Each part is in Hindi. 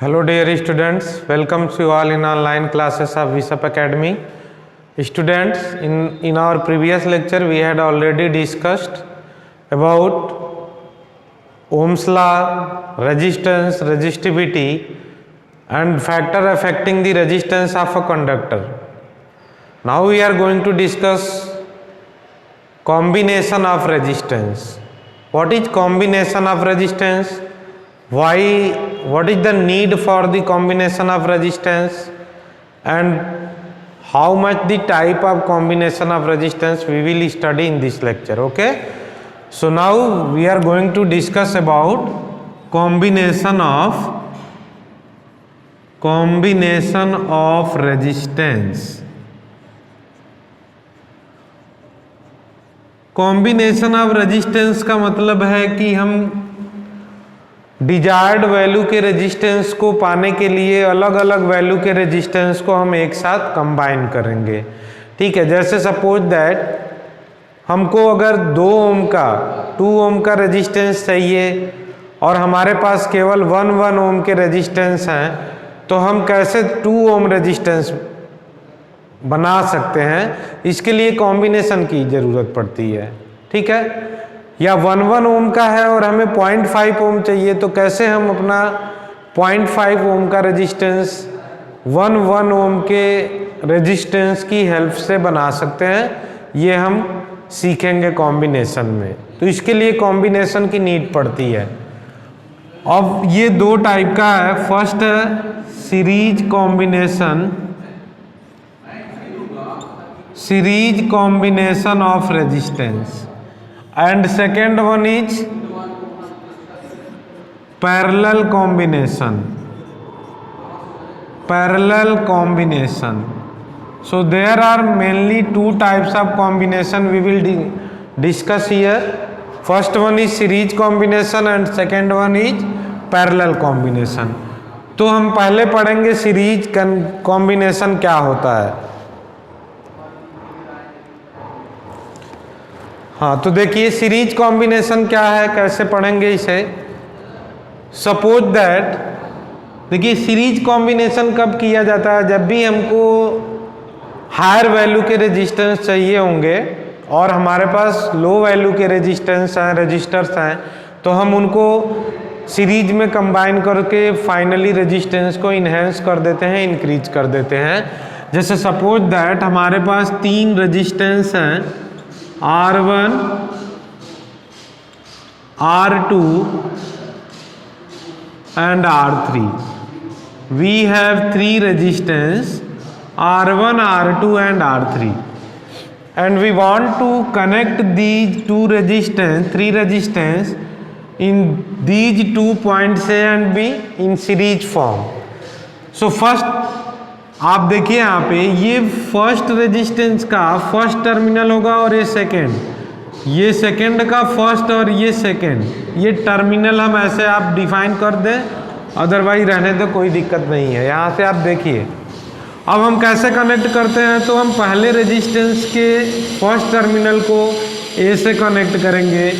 Hello dear students, welcome to you all in online classes of VSAP Academy. Students, in our previous lecture we had already discussed about Ohm's law, resistance, resistivity and factor affecting the resistance of a conductor. Now we are going to discuss combination of resistance. What is combination of resistance? What is the need for the combination of resistance, and how much the type of combination of resistance we will study in this lecture. Okay, so now we are going to discuss about combination of resistance. Combination of resistance का मतलब है कि हम डिजायर्ड वैल्यू के रेजिस्टेंस को पाने के लिए अलग अलग वैल्यू के रेजिस्टेंस को हम एक साथ कंबाइन करेंगे. ठीक है, जैसे सपोज दैट हमको अगर 2 ओम का रेजिस्टेंस चाहिए और हमारे पास केवल 1 ओम के रेजिस्टेंस हैं, तो हम कैसे 2 ओम रेजिस्टेंस बना सकते हैं? इसके लिए कॉम्बिनेशन की ज़रूरत पड़ती है. ठीक है, या 1 ओम का है और हमें 0.5 ओम चाहिए, तो कैसे हम अपना 0.5 ओम का रेजिस्टेंस 1 ओम के रेजिस्टेंस की हेल्प से बना सकते हैं, ये हम सीखेंगे कॉम्बिनेशन में. तो इसके लिए कॉम्बिनेशन की नीड पड़ती है. अब ये 2 टाइप का है. फर्स्ट है series combination of resistance and second one is parallel combination. So there are mainly 2 types of combination we will discuss here. First one is series combination and second one is parallel combination. तो हम पहले पढ़ेंगे सीरीज कॉम्बिनेशन क्या होता है. हाँ, तो देखिए सीरीज कॉम्बिनेशन क्या है, कैसे पढ़ेंगे इसे. सपोज दैट, देखिए सीरीज कॉम्बिनेशन कब किया जाता है? जब भी हमको हायर वैल्यू के रेजिस्टेंस चाहिए होंगे और हमारे पास लो वैल्यू के रजिस्टर्स हैं, तो हम उनको सीरीज में कंबाइन करके फाइनली रेजिस्टेंस को इन्हेंस कर देते हैं, इंक्रीज कर देते हैं. जैसे सपोज दैट हमारे पास 3 रेजिस्टेंस हैं, R1, R2 and R3. We have 3 resistance R1, R2 and R3, and we want to connect these 3 resistance in these 2 points A and B in series form. So first आप देखिए यहाँ पे, ये फर्स्ट रेजिस्टेंस का फर्स्ट टर्मिनल होगा और ये सेकंड का फर्स्ट और ये सेकंड, ये टर्मिनल हम ऐसे आप डिफाइन कर दें, अदरवाइज रहने दो, कोई दिक्कत नहीं है. यहाँ से आप देखिए अब हम कैसे कनेक्ट करते हैं. तो हम पहले रेजिस्टेंस के फर्स्ट टर्मिनल को ए से कनेक्ट करेंगे,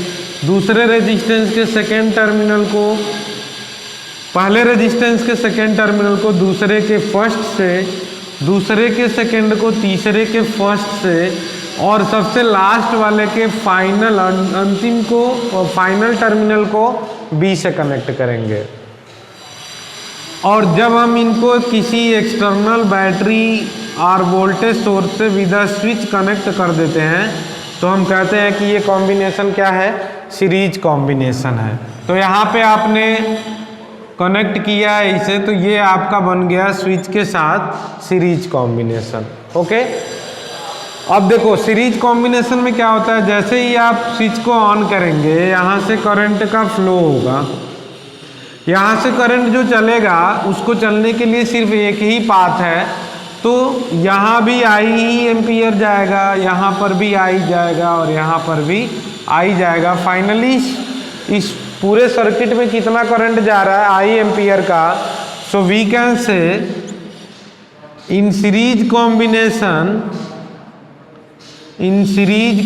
दूसरे रेजिस्टेंस के सेकेंड टर्मिनल को, पहले रेजिस्टेंस के सेकेंड टर्मिनल को दूसरे के फर्स्ट से, दूसरे के सेकेंड को तीसरे के फर्स्ट से, और सबसे लास्ट वाले के फाइनल अंतिम को फाइनल टर्मिनल को बी से कनेक्ट करेंगे. और जब हम इनको किसी एक्सटर्नल बैटरी और वोल्टेज सोर्स से विद स्विच कनेक्ट कर देते हैं, तो हम कहते हैं कि ये कॉम्बिनेशन क्या है? सीरीज कॉम्बिनेशन है. तो यहाँ पे आपने कनेक्ट किया है इसे, तो ये आपका बन गया स्विच के साथ सीरीज कॉम्बिनेशन. ओके, अब देखो सीरीज कॉम्बिनेशन में क्या होता है. जैसे ही आप स्विच को ऑन करेंगे, यहाँ से करंट का फ्लो होगा, यहाँ से करंट जो चलेगा उसको चलने के लिए सिर्फ एक ही पाथ है. तो यहाँ भी आई ही एम्पियर जाएगा, यहाँ पर भी आई जाएगा और यहाँ पर भी आई जाएगा. फाइनली इस पूरे सर्किट में कितना करंट जा रहा है? आई एम्पियर का. सो we can say in series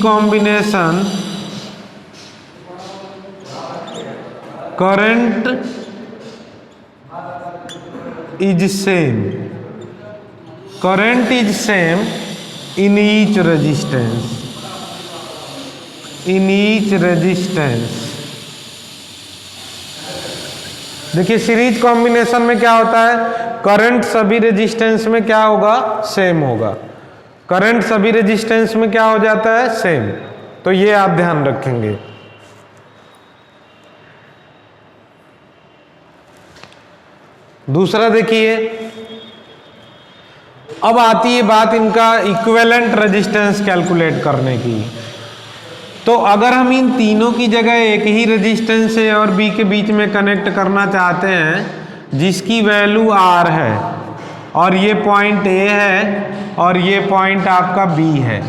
combination current is same. Current is same in each resistance. In each resistance. देखिए सीरीज कॉम्बिनेशन में क्या होता है, करंट सभी रेजिस्टेंस में क्या होगा, सेम होगा. करंट सभी रेजिस्टेंस में क्या हो जाता है, सेम. तो ये आप ध्यान रखेंगे. दूसरा देखिए, अब आती है बात इनका इक्विवेलेंट रेजिस्टेंस कैलकुलेट करने की. तो अगर हम इन तीनों की जगह एक ही रेजिस्टेंस ए और बी के बीच में कनेक्ट करना चाहते हैं जिसकी वैल्यू आर है और ये पॉइंट ए है और ये पॉइंट आपका बी है.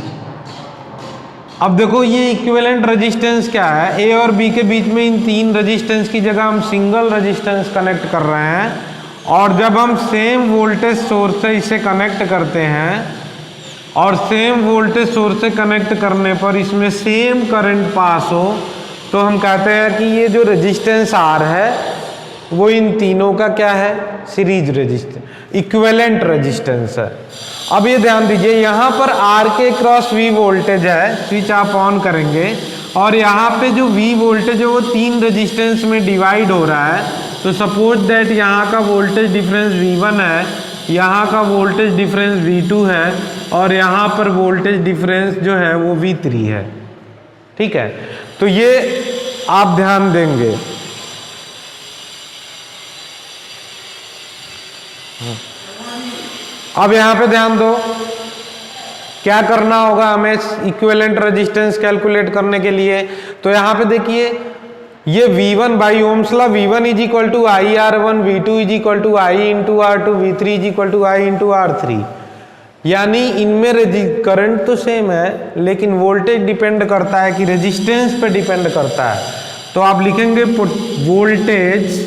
अब देखो ये इक्विवेलेंट रेजिस्टेंस क्या है, ए और बी के बीच में इन तीन रेजिस्टेंस की जगह हम सिंगल रेजिस्टेंस कनेक्ट कर रहे हैं. और जब हम सेम वोल्टेज सोर्स से इसे कनेक्ट करते हैं और सेम वोल्टेज सोर्स से कनेक्ट करने पर इसमें सेम करंट पास हो तो हम कहते हैं कि ये जो रेजिस्टेंस आर है वो इन तीनों का क्या है, सीरीज रेजिस्टेंस, इक्विवेलेंट रेजिस्टेंस है. अब ये ध्यान दीजिए, यहाँ पर आर के क्रॉस वी वोल्टेज है, स्विच आप ऑन करेंगे और यहाँ पे जो वी वोल्टेज है वो तीन रेजिस्टेंस में डिवाइड हो रहा है. तो सपोज दैट यहाँ का वोल्टेज डिफरेंस V1 है, यहाँ का वोल्टेज डिफरेंस V2 है और यहाँ पर वोल्टेज डिफरेंस जो है वो V3 है. ठीक है, तो ये आप ध्यान देंगे. अब यहाँ पे ध्यान दो, क्या करना होगा हमें इक्विवेलेंट रेजिस्टेंस कैलकुलेट करने के लिए. तो यहाँ पे देखिए ये V1 by Ohm's law, V1 is equal to I R1, V2 is equal to I into R2, V3 is equal to I into R3. यानी इनमें करंट तो सेम है लेकिन वोल्टेज डिपेंड करता है कि रेजिस्टेंस पे डिपेंड करता है. तो आप लिखेंगे voltage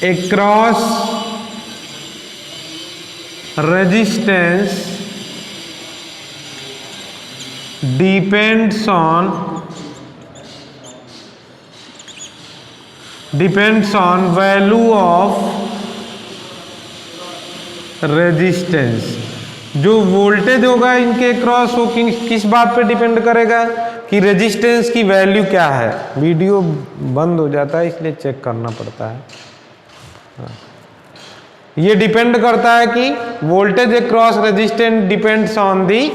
across resistance depends on value of resistance. जो वोल्टेज होगा इनके क्रॉस वो किस बात पे डिपेंड करेगा कि रेजिस्टेंस की वैल्यू क्या है. वीडियो बंद हो जाता है इसलिए चेक करना पड़ता है. ये डिपेंड करता है कि voltage across resistance depends on the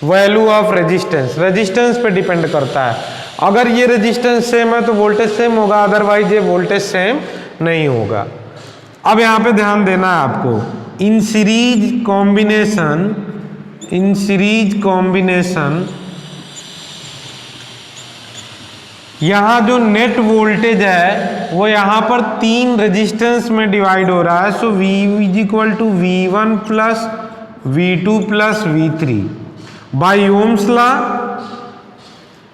value of resistance. Resistance पे डिपेंड करता है. अगर ये रेजिस्टेंस सेम है तो वोल्टेज सेम होगा, अदरवाइज ये वोल्टेज सेम नहीं होगा. अब यहाँ पे ध्यान देना है आपको, इन सीरीज कॉम्बिनेशन यहाँ जो नेट वोल्टेज है वो यहाँ पर तीन रेजिस्टेंस में डिवाइड हो रहा है. So V is equal to V1 plus V2 plus V3 by Ohm's law.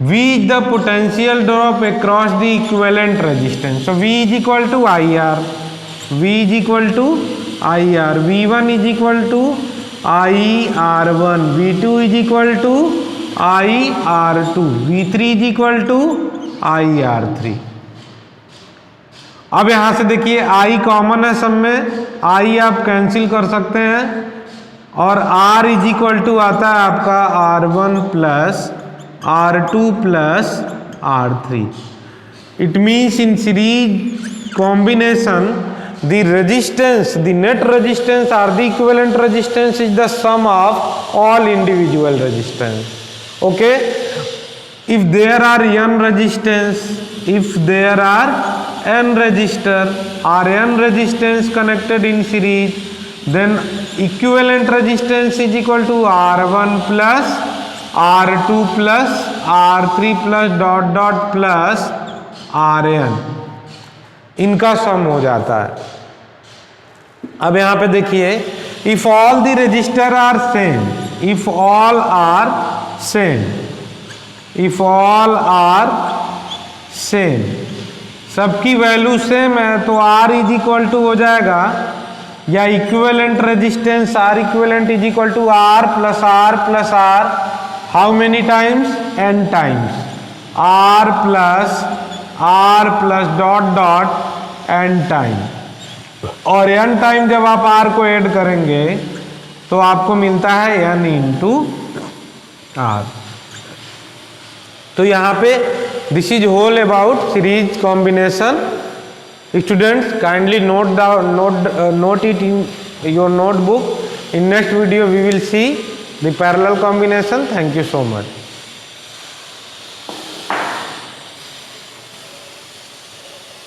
V is the potential drop across the equivalent resistance. So V is equal to IR. V is equal to IR. V1 is equal to IR1. V2 is equal to IR2. V3 is equal to IR3. अब यहां से देखिए I कॉमन है सब में, I आप कैंसिल कर सकते हैं और R इज इक्वल टू आता है आपका R1 plus R2 plus R3. It means in series combination the resistance, the net resistance or the equivalent resistance is the sum of all individual resistance. Okay, if there are n resistance, if there are n resistor or n resistance connected in series, then equivalent resistance is equal to R1 plus R2 plus R3 plus dot dot plus Rn, इनका सम हो जाता है. अब यहां पे देखिए, if all the resistor are same, if all are same, if all are same, सबकी वैल्यू सेम है तो R इज इक्वल टू हो जाएगा या equivalent resistance R equivalent is equal to R plus R. How many times? N times. R plus dot dot n time. और n टाइम जब आप r को ऐड करेंगे तो आपको मिलता है n इंटू r। तो यहाँ पे this is whole about series combination. Students kindly note it in your notebook. In next video we will see the parallel combination. Thank you so much.